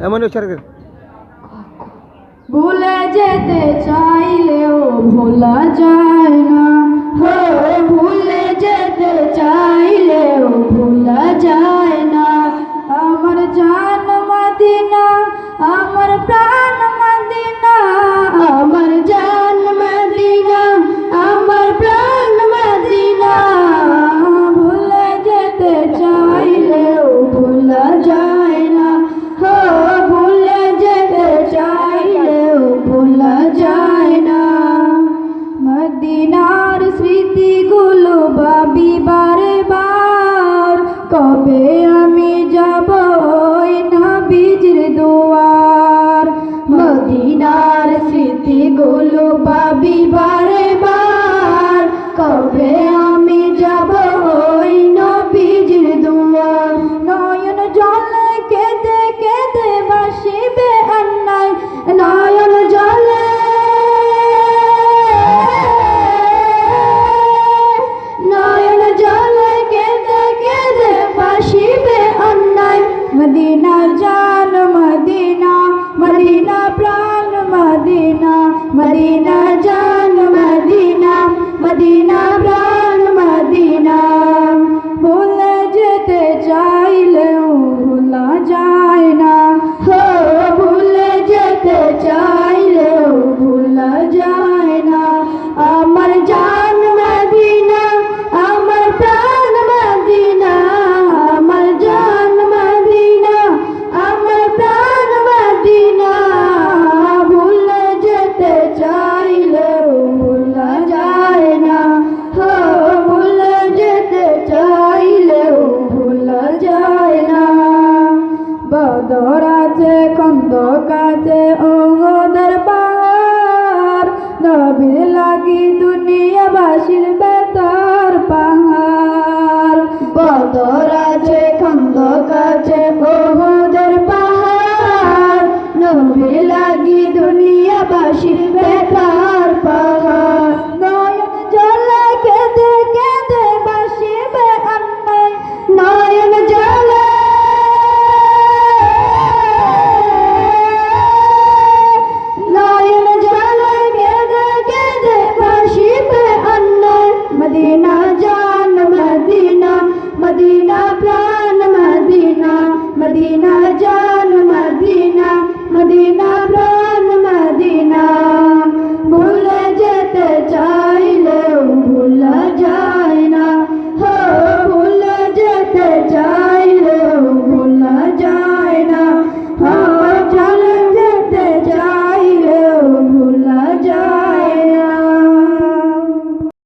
এমন উচ্চারণ। ভুলে যেতে চাইলেও ভোলা যায় না, হো ভুলে যেতে চাইলেও ভোলা যায় না। আমার জান মদিনা, আমার প্রাণ মদিনা, আমার জান মদিনা, আমার প্রাণ মদিনা। ভুলে যেতে চাইলেও ভোলা যায় না, হো ভুলে যেতে চাইলেও ভোলা যায় না। মদিনার স্মৃতিগুলো ভাবি বারে বার, কবে আমি যাব ওই নবীজির দুয়ার। মদিনার স্মৃতিগুলো ভাবি বারে বার, কবে আমি যাব ওই নবীজির দুয়ার। নয়ন জলে কেঁদে কেঁদে বাসিবে অন্যায়, নয়ন জলে নয়ন জলে কেঁদে কেঁদে বাসিবে অন্যায়। মদিনা জান মদিনা, মদিনা প্রাণ মদিনা, মদিনা জান মদিনা, মদিনা প্রাণ মদিনা। ভুলে যেতে চাইলেও ভোলা যায় না, হো ভুলে যেতে চাইলেও ভোলা যায় না। আমার জান মদিনা, আমার প্রাণ মদিনা, আমার জান মদিনা, আমার প্রাণ মদিনা। ভুলে যেতে চাইলেও ভোলা যায় না, হো ভুলে যেতে চাইলেও ভোলা যায় না। বদর আছে খন্দক আছে ওদের পাহাড়, নবীর লাগি দুনিয়াবাসীর বেতার পাহাড়। বদর